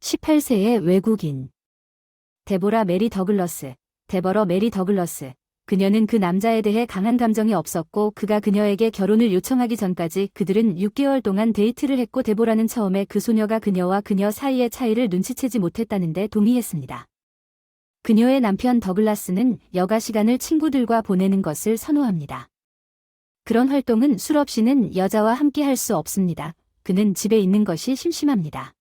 18세의 외국인. 데보라 메리 더글러스. 데버러 메리 더글러스. 그녀는 그 남자에 대해 강한 감정이 없었고 그가 그녀에게 결혼을 요청하기 전까지 그들은 6개월 동안 데이트를 했고 데보라는 처음에 그 소녀가 그녀와 그녀 사이의 차이를 눈치채지 못했다는데 동의했습니다. 그녀의 남편 더글라스는 여가 시간을 친구들과 보내는 것을 선호합니다. 그런 활동은 술 없이는 여자와 함께 할 수 없습니다. 그는 집에 있는 것이 심심합니다.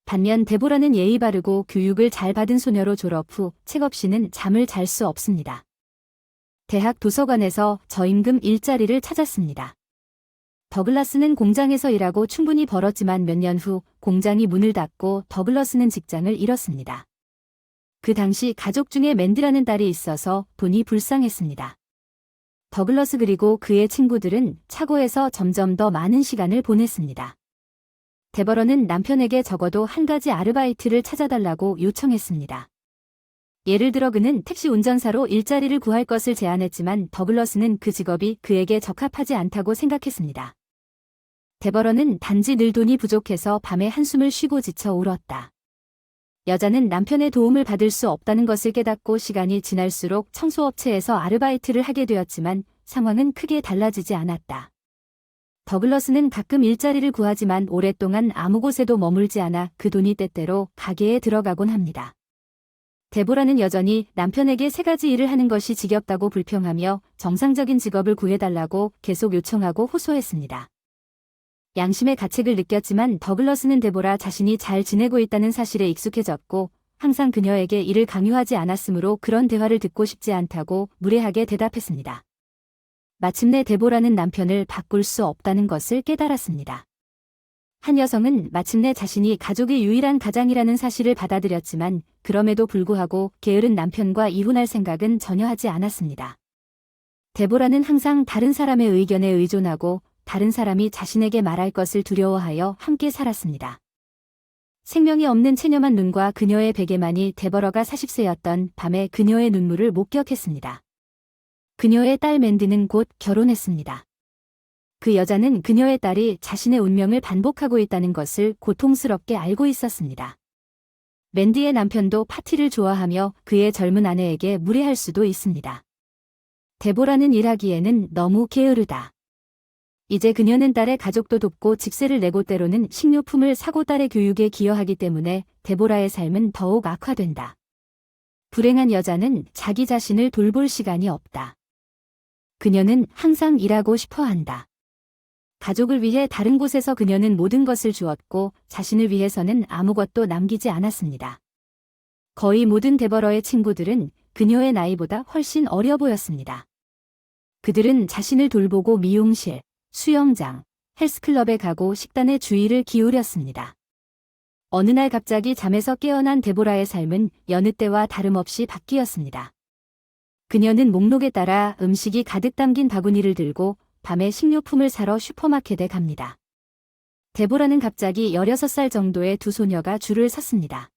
반면 데보라는 예의 바르고 교육을 잘 받은 소녀로 졸업 후 책 없이는 잠을 잘 수 없습니다. 대학 도서관에서 저임금 일자리를 찾았습니다. 더글라스는 공장에서 일하고 충분히 벌었지만 몇 년 후 공장이 문을 닫고 더글라스는 직장을 잃었습니다. 그 당시 가족 중에 맨디라는 딸이 있어서 돈이 불쌍했습니다. 더글러스 그리고 그의 친구들은 차고에서 점점 더 많은 시간을 보냈습니다. 데버러는 남편에게 적어도 한 가지 아르바이트를 찾아달라고 요청했습니다. 예를 들어 그는 택시 운전사로 일자리를 구할 것을 제안했지만 더글러스는 그 직업이 그에게 적합하지 않다고 생각했습니다. 데버러는 단지 늘 돈이 부족해서 밤에 한숨을 쉬고 지쳐 울었다. 여자는 남편의 도움을 받을 수 없다는 것을 깨닫고 시간이 지날수록 청소업체에서 아르바이트를 하게 되었지만 상황은 크게 달라지지 않았다. 더글러스는 가끔 일자리를 구하지만 오랫동안 아무 곳에도 머물지 않아 그 돈이 때때로 가게에 들어가곤 합니다. 데보라는 여전히 남편에게 세 가지 일을 하는 것이 지겹다고 불평하며 정상적인 직업을 구해달라고 계속 요청하고 호소했습니다. 양심의 가책을 느꼈지만 더글러스는 데보라 자신이 잘 지내고 있다는 사실에 익숙해졌고 항상 그녀에게 이를 강요하지 않았으므로 그런 대화를 듣고 싶지 않다고 무례하게 대답했습니다. 마침내 데보라는 남편을 바꿀 수 없다는 것을 깨달았습니다. 한 여성은 마침내 자신이 가족의 유일한 가장이라는 사실을 받아들였지만 그럼에도 불구하고 게으른 남편과 이혼할 생각은 전혀 하지 않았습니다. 데보라는 항상 다른 사람의 의견에 의존하고 다른 사람이 자신에게 말할 것을 두려워하여 함께 살았습니다. 생명이 없는 체념한 눈과 그녀의 베개만이 데버러가 40세였던 밤에 그녀의 눈물을 목격했습니다. 그녀의 딸 맨디는 곧 결혼했습니다. 그 여자는 그녀의 딸이 자신의 운명을 반복하고 있다는 것을 고통스럽게 알고 있었습니다. 맨디의 남편도 파티를 좋아하며 그의 젊은 아내에게 무례할 수도 있습니다. 데보라는 일하기에는 너무 게으르다. 이제 그녀는 딸의 가족도 돕고 집세를 내고 때로는 식료품을 사고 딸의 교육에 기여하기 때문에 데보라의 삶은 더욱 악화된다. 불행한 여자는 자기 자신을 돌볼 시간이 없다. 그녀는 항상 일하고 싶어 한다. 가족을 위해 다른 곳에서 그녀는 모든 것을 주었고 자신을 위해서는 아무것도 남기지 않았습니다. 거의 모든 데버러의 친구들은 그녀의 나이보다 훨씬 어려 보였습니다. 그들은 자신을 돌보고 미용실, 수영장, 헬스클럽에 가고 식단에 주의를 기울였습니다. 어느 날 갑자기 잠에서 깨어난 데보라의 삶은 여느 때와 다름없이 바뀌었습니다. 그녀는 목록에 따라 음식이 가득 담긴 바구니를 들고 밤에 식료품을 사러 슈퍼마켓에 갑니다. 데보라는 갑자기 16살 정도의 두 소녀가 줄을 섰습니다.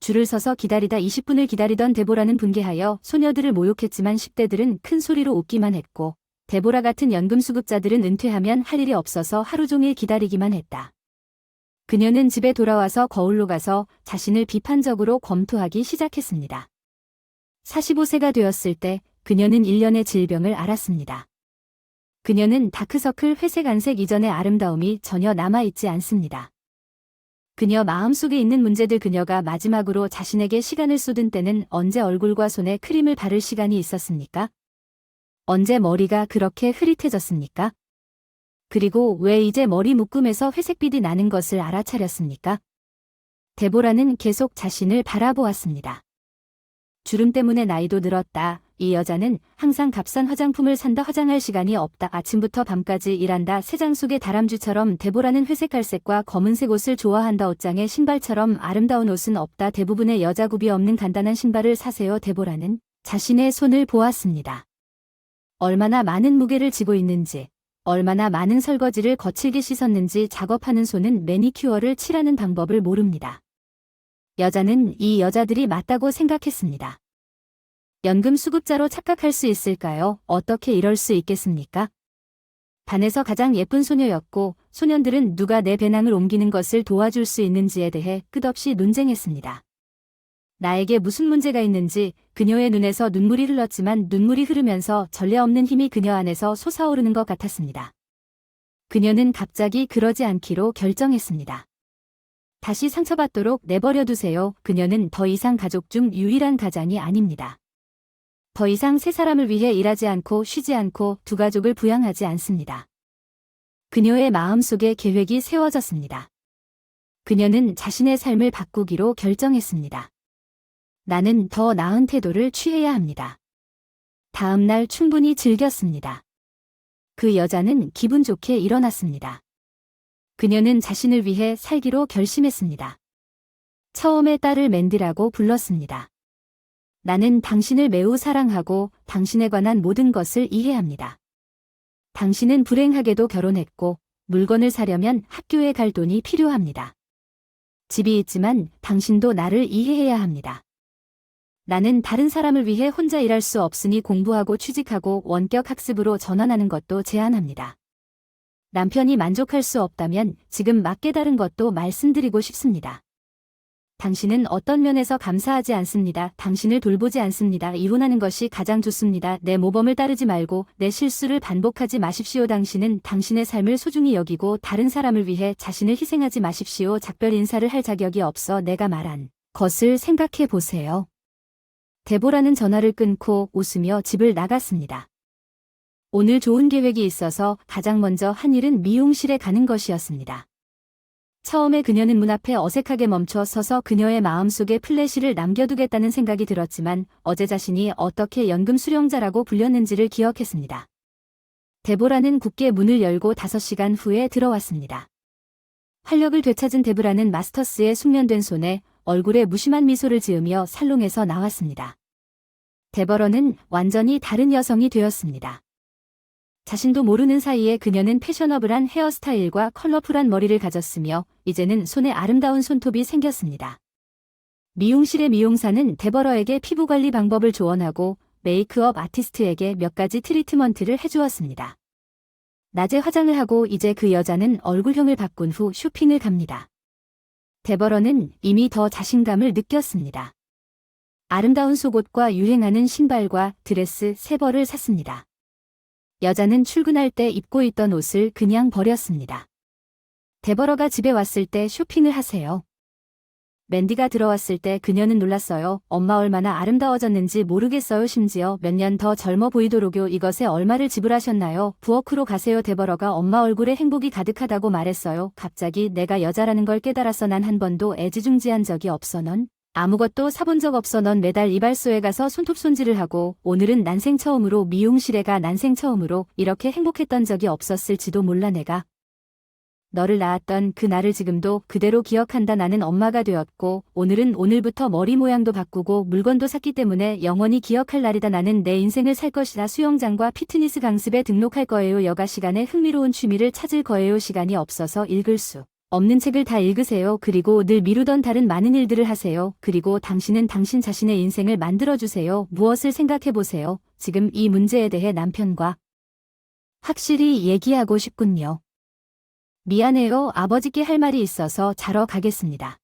줄을 서서 기다리다 20분을 기다리던 데보라는 분개하여 소녀들을 모욕했지만 10대들은 큰 소리로 웃기만 했고 데보라 같은 연금수급자들은 은퇴하면 할 일이 없어서 하루 종일 기다리기만 했다. 그녀는 집에 돌아와서 거울로 가서 자신을 비판적으로 검토하기 시작했습니다. 45세가 되었을 때 그녀는 일련의 질병을 앓았습니다. 그녀는 다크서클 회색 안색 이전의 아름다움이 전혀 남아있지 않습니다. 그녀 마음속에 있는 문제들 그녀가 마지막으로 자신에게 시간을 쏟은 때는 언제 얼굴과 손에 크림을 바를 시간이 있었습니까? 언제 머리가 그렇게 흐릿해졌습니까? 그리고 왜 이제 머리 묶음에서 회색빛이 나는 것을 알아차렸습니까? 데보라는 계속 자신을 바라보았습니다. 주름 때문에 나이도 늘었다. 이 여자는 항상 값싼 화장품을 산다. 화장할 시간이 없다. 아침부터 밤까지 일한다. 새장 속의 다람쥐처럼 데보라는 회색 갈색과 검은색 옷을 좋아한다. 옷장에 신발처럼 아름다운 옷은 없다. 대부분의 여자 굽이 없는 간단한 신발을 사세요. 데보라는 자신의 손을 보았습니다. 얼마나 많은 무게를 지고 있는지, 얼마나 많은 설거지를 거칠게 씻었는지 작업하는 손은 매니큐어를 칠하는 방법을 모릅니다. 여자는 이 여자들이 맞다고 생각했습니다. 연금 수급자로 착각할 수 있을까요? 어떻게 이럴 수 있겠습니까? 반에서 가장 예쁜 소녀였고 소년들은 누가 내 배낭을 옮기는 것을 도와줄 수 있는지에 대해 끝없이 논쟁했습니다. 나에게 무슨 문제가 있는지 그녀의 눈에서 눈물이 흘렀지만 눈물이 흐르면서 전례 없는 힘이 그녀 안에서 솟아오르는 것 같았습니다. 그녀는 갑자기 그러지 않기로 결정했습니다. 다시 상처받도록 내버려 두세요. 그녀는 더 이상 가족 중 유일한 가장이 아닙니다. 더 이상 세 사람을 위해 일하지 않고 쉬지 않고 두 가족을 부양하지 않습니다. 그녀의 마음속에 계획이 세워졌습니다. 그녀는 자신의 삶을 바꾸기로 결정했습니다. 나는 더 나은 태도를 취해야 합니다. 다음 날 충분히 즐겼습니다. 그 여자는 기분 좋게 일어났습니다. 그녀는 자신을 위해 살기로 결심했습니다. 처음에 딸을 맨디라고 불렀습니다. 나는 당신을 매우 사랑하고 당신에 관한 모든 것을 이해합니다. 당신은 불행하게도 결혼했고 물건을 사려면 학교에 갈 돈이 필요합니다. 집이 있지만 당신도 나를 이해해야 합니다. 나는 다른 사람을 위해 혼자 일할 수 없으니 공부하고 취직하고 원격 학습으로 전환하는 것도 제안합니다. 남편이 만족할 수 없다면 지금 막 깨달은 것도 말씀드리고 싶습니다. 당신은 어떤 면에서 감사하지 않습니다. 당신을 돌보지 않습니다. 이혼하는 것이 가장 좋습니다. 내 모범을 따르지 말고 내 실수를 반복하지 마십시오. 당신은 당신의 삶을 소중히 여기고 다른 사람을 위해 자신을 희생하지 마십시오. 작별 인사를 할 자격이 없어 내가 말한 것을 생각해 보세요. 데보라는 전화를 끊고 웃으며 집을 나갔습니다. 오늘 좋은 계획이 있어서 가장 먼저 한 일은 미용실에 가는 것이었습니다. 처음에 그녀는 문 앞에 어색하게 멈춰 서서 그녀의 마음속에 플래시를 남겨두겠다는 생각이 들었지만 어제 자신이 어떻게 연금 수령자라고 불렸는지를 기억했습니다. 데보라는 굳게 문을 열고 5시간 후에 들어왔습니다. 활력을 되찾은 데보라는 마스터스의 숙련된 손에 얼굴에 무심한 미소를 지으며 살롱에서 나왔습니다. 데버러는 완전히 다른 여성이 되었습니다. 자신도 모르는 사이에 그녀는 패셔너블한 헤어스타일과 컬러풀한 머리를 가졌으며 이제는 손에 아름다운 손톱이 생겼습니다. 미용실의 미용사는 데버러에게 피부관리 방법을 조언하고 메이크업 아티스트에게 몇 가지 트리트먼트를 해주었습니다. 낮에 화장을 하고 이제 그 여자는 얼굴형을 바꾼 후 쇼핑을 갑니다. 데버러는 이미 더 자신감을 느꼈습니다. 아름다운 속옷과 유행하는 신발과 드레스 3벌을 샀습니다. 여자는 출근할 때 입고 있던 옷을 그냥 버렸습니다. 데버러가 집에 왔을 때 쇼핑을 하세요. 맨디가 들어왔을 때 그녀는 놀랐어요. 엄마 얼마나 아름다워졌는지 모르겠어요. 심지어 몇 년 더 젊어 보이도록요. 이것에 얼마를 지불하셨나요? 부엌으로 가세요. 데버러가 엄마 얼굴에 행복이 가득하다고 말했어요. 갑자기 내가 여자라는 걸 깨달았어. 난 한 번도 애지중지한 적이 없어. 넌 아무것도 사본 적 없어. 넌 매달 이발소에 가서 손톱 손질을 하고 오늘은 난생 처음으로 미용실에 가. 난생 처음으로 이렇게 행복했던 적이 없었을지도 몰라. 내가 너를 낳았던 그 날을 지금도 그대로 기억한다. 나는 엄마가 되었고 오늘은 오늘부터 머리 모양도 바꾸고 물건도 샀기 때문에 영원히 기억할 날이다. 나는 내 인생을 살 것이다. 수영장과 피트니스 강습에 등록할 거예요. 여가 시간에 흥미로운 취미를 찾을 거예요. 시간이 없어서 읽을 수 없는 책을 다 읽으세요. 그리고 늘 미루던 다른 많은 일들을 하세요. 그리고 당신은 당신 자신의 인생을 만들어주세요. 무엇을 생각해보세요. 지금 이 문제에 대해 남편과 확실히 얘기하고 싶군요. 미안해요. 아버지께 할 말이 있어서 자러 가겠습니다.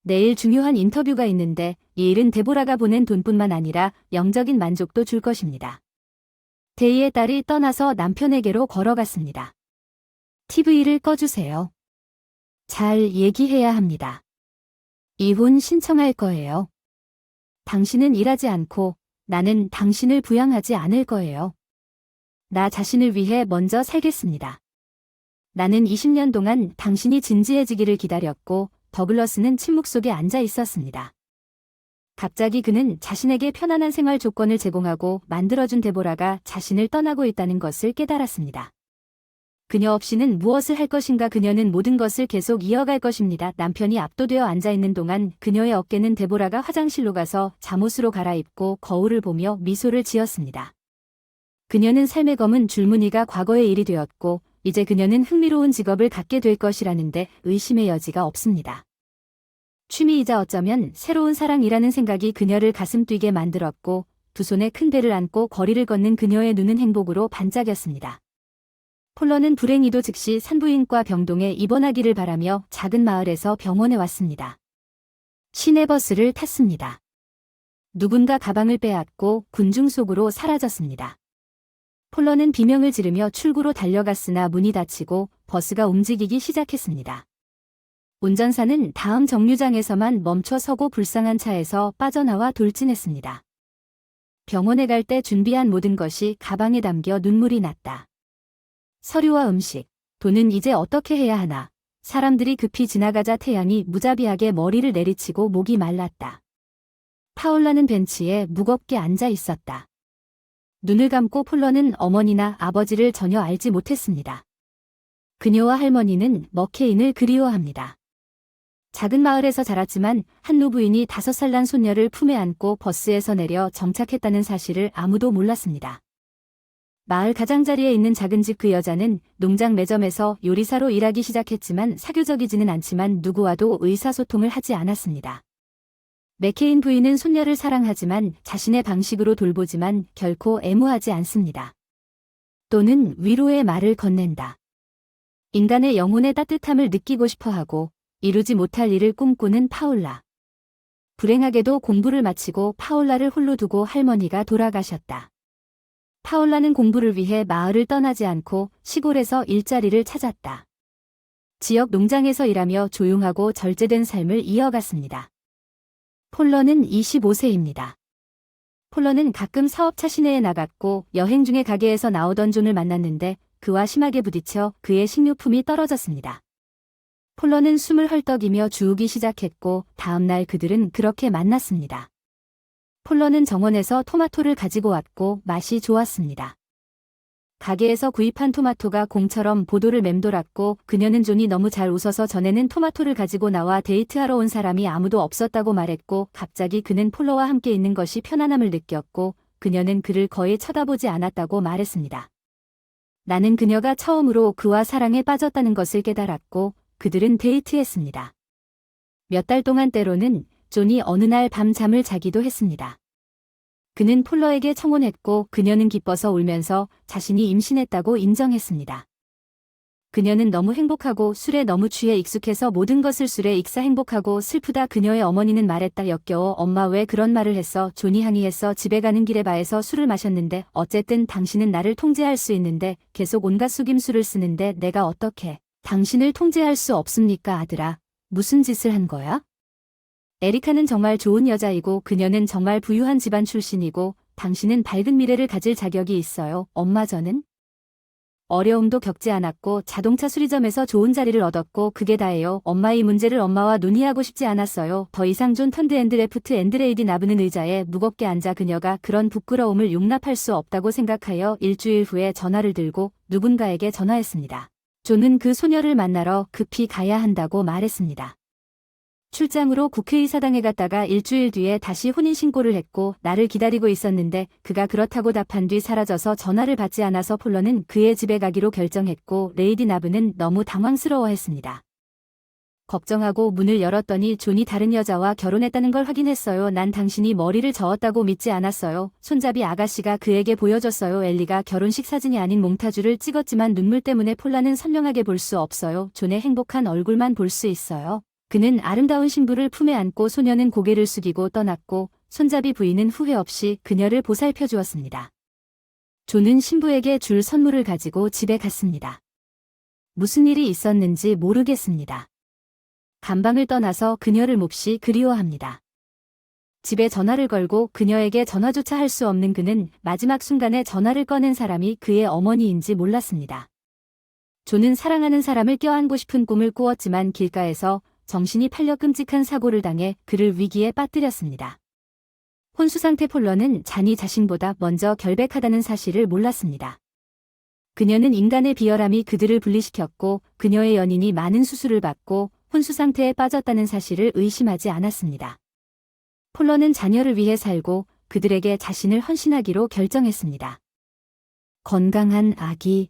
내일 중요한 인터뷰가 있는데 이 일은 데보라가 보낸 돈뿐만 아니라 영적인 만족도 줄 것입니다. 데이의 딸이 떠나서 남편에게로 걸어갔습니다. TV를 꺼주세요. 잘 얘기해야 합니다. 이혼 신청할 거예요. 당신은 일하지 않고 나는 당신을 부양하지 않을 거예요. 나 자신을 위해 먼저 살겠습니다. 나는 20년 동안 당신이 진지해지기를 기다렸고 더글러스는 침묵 속에 앉아 있었습니다. 갑자기 그는 자신에게 편안한 생활 조건을 제공하고 만들어준 데보라가 자신을 떠나고 있다는 것을 깨달았습니다. 그녀 없이는 무엇을 할 것인가. 그녀는 모든 것을 계속 이어갈 것입니다. 남편이 압도되어 앉아있는 동안 그녀의 어깨는 데보라가 화장실로 가서 잠옷으로 갈아입고 거울을 보며 미소를 지었습니다. 그녀는 삶의 검은 줄무늬가 과거의 일이 되었고 이제 그녀는 흥미로운 직업을 갖게 될 것이라는데 의심의 여지가 없습니다. 취미이자 어쩌면 새로운 사랑이라는 생각이 그녀를 가슴 뛰게 만들었고 두 손에 큰 배를 안고 거리를 걷는 그녀의 눈은 행복으로 반짝였습니다. 폴러는 불행히도 즉시 산부인과 병동에 입원하기를 바라며 작은 마을에서 병원에 왔습니다. 시내버스를 탔습니다. 누군가 가방을 빼앗고 군중 속으로 사라졌습니다. 폴러는 비명을 지르며 출구로 달려갔으나 문이 닫히고 버스가 움직이기 시작했습니다. 운전사는 다음 정류장에서만 멈춰 서고 불쌍한 차에서 빠져나와 돌진했습니다. 병원에 갈 때 준비한 모든 것이 가방에 담겨 눈물이 났다. 서류와 음식, 돈은 이제 어떻게 해야 하나. 사람들이 급히 지나가자 태양이 무자비하게 머리를 내리치고 목이 말랐다. 파울라는 벤치에 무겁게 앉아 있었다. 눈을 감고 폴러는 어머니나 아버지를 전혀 알지 못했습니다. 그녀와 할머니는 머케인을 그리워합니다. 작은 마을에서 자랐지만 한 노부인이 5살 난 손녀를 품에 안고 버스에서 내려 정착했다는 사실을 아무도 몰랐습니다. 마을 가장자리에 있는 작은 집 그 여자는 농장 매점에서 요리사로 일하기 시작했지만 사교적이지는 않지만 누구와도 의사소통을 하지 않았습니다. 맥케인 부인은 손녀를 사랑하지만 자신의 방식으로 돌보지만 결코 애무하지 않습니다. 또는 위로의 말을 건넨다. 인간의 영혼의 따뜻함을 느끼고 싶어하고 이루지 못할 일을 꿈꾸는 파울라. 불행하게도 공부를 마치고 파울라를 홀로 두고 할머니가 돌아가셨다. 파울라는 공부를 위해 마을을 떠나지 않고 시골에서 일자리를 찾았다. 지역 농장에서 일하며 조용하고 절제된 삶을 이어갔습니다. 폴러는 25세입니다. 폴러는 가끔 사업차 시내에 나갔고 여행 중에 가게에서 나오던 존을 만났는데 그와 심하게 부딪혀 그의 식료품이 떨어졌습니다. 폴러는 숨을 헐떡이며 주우기 시작했고 다음 날 그들은 그렇게 만났습니다. 폴러는 정원에서 토마토를 가지고 왔고 맛이 좋았습니다. 가게에서 구입한 토마토가 공처럼 보도를 맴돌았고 그녀는 존이 너무 잘 웃어서 전에는 토마토를 가지고 나와 데이트하러 온 사람이 아무도 없었다고 말했고 갑자기 그는 폴러와 함께 있는 것이 편안함을 느꼈고 그녀는 그를 거의 쳐다보지 않았다고 말했습니다. 나는 그녀가 처음으로 그와 사랑에 빠졌다는 것을 깨달았고 그들은 데이트했습니다. 몇 달 동안 때로는 존이 어느 날 밤 잠을 자기도 했습니다. 그는 폴러에게 청혼했고 그녀는 기뻐서 울면서 자신이 임신했다고 인정했습니다. 그녀는 너무 행복하고 술에 너무 취해 익숙해서 모든 것을 술에 익사 행복하고 슬프다. 그녀의 어머니는 말했다. 역겨워. 엄마 왜 그런 말을 했어? 존이 항의했어. 집에 가는 길에 바에서 술을 마셨는데 어쨌든 당신은 나를 통제할 수 있는데 계속 온갖 속임수를 쓰는데 내가 어떻게 당신을 통제할 수 없습니까 아들아? 무슨 짓을 한 거야? 에리카는 정말 좋은 여자이고 그녀는 정말 부유한 집안 출신이고 당신은 밝은 미래를 가질 자격이 있어요. 엄마 저는 어려움도 겪지 않았고 자동차 수리점에서 좋은 자리를 얻었고 그게 다예요. 엄마 이 문제를 엄마와 논의하고 싶지 않았어요. 더 이상 존 턴드 앤드 레프트 앤드 레이디 나브는 의자에 무겁게 앉아 그녀가 그런 부끄러움을 용납할 수 없다고 생각하여 일주일 후에 전화를 들고 누군가에게 전화했습니다. 존은 그 소녀를 만나러 급히 가야 한다고 말했습니다. 출장으로 국회의사당에 갔다가 일주일 뒤에 다시 혼인신고를 했고 나를 기다리고 있었는데 그가 그렇다고 답한 뒤 사라져서 전화를 받지 않아서 폴러는 그의 집에 가기로 결정했고 레이디 나브는 너무 당황스러워했습니다. 걱정하고 문을 열었더니 존이 다른 여자와 결혼했다는 걸 확인했어요. 난 당신이 머리를 저었다고 믿지 않았어요. 손잡이 아가씨가 그에게 보여줬어요. 엘리가 결혼식 사진이 아닌 몽타주를 찍었지만 눈물 때문에 폴라는 선명하게 볼 수 없어요. 존의 행복한 얼굴만 볼 수 있어요. 그는 아름다운 신부를 품에 안고 소녀는 고개를 숙이고 떠났고 손잡이 부인은 후회 없이 그녀를 보살펴 주었습니다. 존은 신부에게 줄 선물을 가지고 집에 갔습니다. 무슨 일이 있었는지 모르겠습니다. 감방을 떠나서 그녀를 몹시 그리워합니다. 집에 전화를 걸고 그녀에게 전화조차 할 수 없는 그는 마지막 순간에 전화를 꺼낸 사람이 그의 어머니인지 몰랐습니다. 존은 사랑하는 사람을 껴안고 싶은 꿈을 꾸었지만 길가에서 정신이 팔려 끔찍한 사고를 당해 그를 위기에 빠뜨렸습니다. 혼수상태 폴러는 잔이 자신보다 먼저 결백하다는 사실을 몰랐습니다. 그녀는 인간의 비열함이 그들을 분리시켰고 그녀의 연인이 많은 수술을 받고 혼수상태에 빠졌다는 사실을 의심하지 않았습니다. 폴러는 자녀를 위해 살고 그들에게 자신을 헌신하기로 결정했습니다. 건강한 아기